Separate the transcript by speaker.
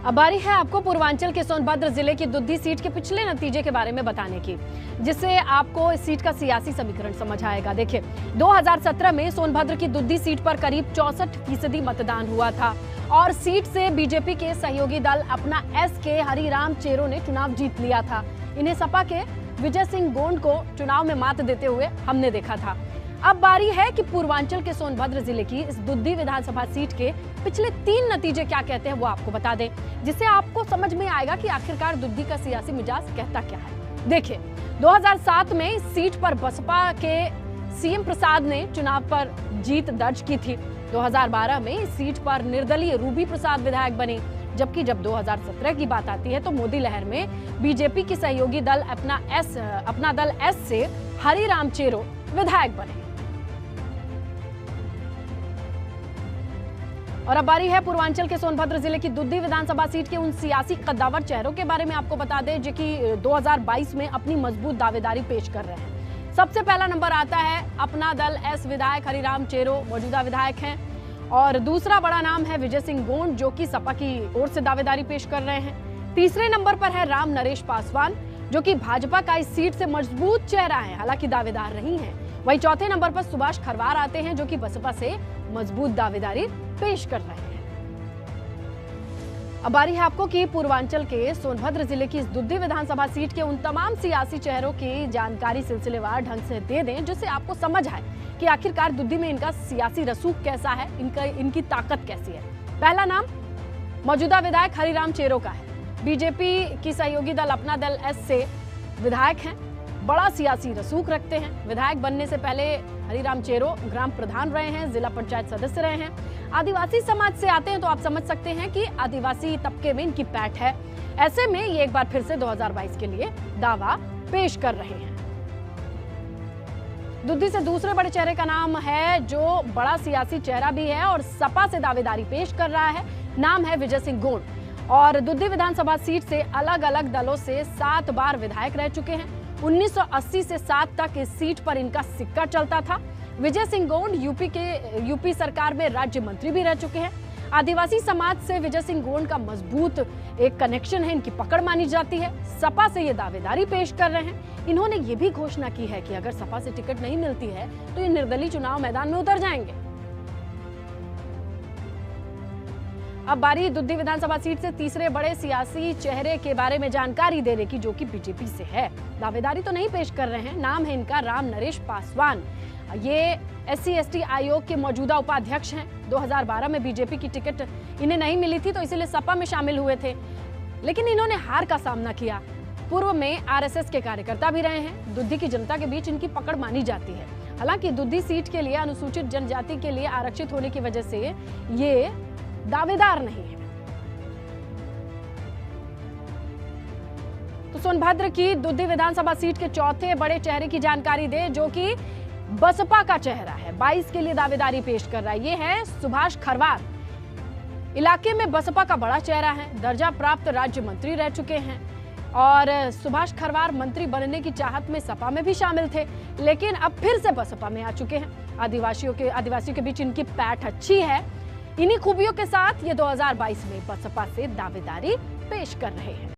Speaker 1: अब बारी है आपको पूर्वांचल के सोनभद्र जिले की दुद्धी सीट के पिछले नतीजे के बारे में बताने की, जिससे आपको इस सीट का सियासी समीकरण समझ आएगा। देखिए, 2017 में सोनभद्र की दुद्धी सीट पर करीब 64% मतदान हुआ था और सीट से बीजेपी के सहयोगी दल अपना एस के हरिराम चेरो ने चुनाव जीत लिया था। इन्हें सपा के विजय सिंह गोंड को चुनाव में मात देते हुए हमने देखा था। अब बारी है कि पूर्वांचल के सोनभद्र जिले की इस दुद्धी विधानसभा सीट के पिछले 3 नतीजे क्या कहते हैं वो आपको बता दें, जिससे आपको समझ में आएगा कि आखिरकार दुद्धी का सियासी मिजाज कहता क्या है। देखिए, 2007 में इस सीट पर बसपा के सीएम प्रसाद ने चुनाव पर जीत दर्ज की थी। 2012 में इस सीट पर निर्दलीय रूबी प्रसाद विधायक बने, जबकि जब 2017 की बात आती है तो मोदी लहर में बीजेपी की सहयोगी दल अपना दल एस से हरिराम चेरो विधायक बने। और अब बारी है पूर्वांचल के सोनभद्र जिले की दुद्धी विधानसभा सीट के उन सियासी कद्दावर चेहरों के बारे में आपको बता दें जो कि 2022 में अपनी मजबूत दावेदारी पेश कर रहे हैं। सबसे पहला नंबर आता है अपना दल एस विधायक हरिराम चेरो, मौजूदा विधायक हैं, और दूसरा बड़ा नाम है विजय सिंह गोंड जो कि सपा की ओर से दावेदारी पेश कर रहे हैं। तीसरे नंबर पर है राम नरेश पासवान जो कि भाजपा का इस सीट से मजबूत चेहरा है, हालांकि दावेदार नहीं है। वहीं चौथे नंबर पर सुभाष खरवार आते हैं जो कि बसपा से मजबूत दावेदारी पेश कर रहे हैं। अब बारी है आपको कि पूर्वांचल के सोनभद्र जिले की इस दुद्धी विधानसभा सीट के उन तमाम सियासी चेहरों की जानकारी सिलसिलेवार ढंग से दे दें जिससे आपको समझ आए कि आखिरकार दुद्धी में इनका सियासी रसूख कैसा है, इनकी ताकत कैसी है। पहला नाम मौजूदा विधायक हरिराम चेरो का है। बीजेपी की सहयोगी दल अपना दल एस से विधायक हैं, बड़ा सियासी रसूख रखते हैं। विधायक बनने से पहले हरिराम चेरो ग्राम प्रधान रहे हैं, जिला पंचायत सदस्य रहे हैं। आदिवासी समाज से आते हैं तो आप समझ सकते हैं कि आदिवासी तबके में इनकी पैठ है। ऐसे में ये एक बार फिर से 2022 के लिए दावा पेश कर रहे हैं। दुद्धी से दूसरे बड़े चेहरे का नाम है जो बड़ा सियासी चेहरा भी है और सपा से दावेदारी पेश कर रहा है। नाम है विजय सिंह गोंड और दुद्धी विधानसभा सीट से अलग अलग दलों से 7 बार विधायक रह चुके हैं। 1980 से 7 तक इस सीट पर इनका सिक्का चलता था। विजय सिंह गोंड यूपी सरकार में राज्य मंत्री भी रह चुके हैं। आदिवासी समाज से विजय सिंह गोंड का मजबूत एक कनेक्शन है, इनकी पकड़ मानी जाती है। सपा से ये दावेदारी पेश कर रहे हैं। इन्होंने ये भी घोषणा की है कि अगर सपा से टिकट नहीं मिलती है तो ये निर्दलीय चुनाव मैदान में उतर जाएंगे। अब बारी दुद्धी विधानसभा सीट से तीसरे बड़े सियासी चेहरे के बारे में जानकारी देने की जो कि बीजेपी से है। दावेदारी तो नहीं पेश कर रहे हैं। नाम है इनका राम नरेश पासवान। ये SC/ST आयोग के मौजूदा उपाध्यक्ष हैं। 2012 में बीजेपी की टिकट इन्हें नहीं मिली थी तो इसीलिए सपा में शामिल हुए थे, लेकिन इन्होंने हार का सामना किया। पूर्व में RSS के कार्यकर्ता भी रहे हैं। दुद्धी की जनता के बीच इनकी पकड़ मानी जाती है। हालांकि दुद्धी सीट के लिए अनुसूचित जनजाति के लिए आरक्षित होने की वजह से ये दावेदार नहीं है। तो सोनभद्र की दुद्धी विधानसभा सीट के चौथे बड़े चेहरे की जानकारी दे जो कि बसपा का चेहरा है, 22 के लिए दावेदारी पेश कर रहा है। ये है सुभाष खरवार। इलाके में बसपा का बड़ा चेहरा है, दर्जा प्राप्त राज्य मंत्री रह चुके हैं और सुभाष खरवार मंत्री बनने की चाहत में सपा में भी शामिल थे, लेकिन अब फिर से बसपा में आ चुके हैं। आदिवासियों के बीच इनकी पैठ अच्छी है। इन्हीं खूबियों के साथ ये 2022 में बसपा से दावेदारी पेश कर रहे हैं।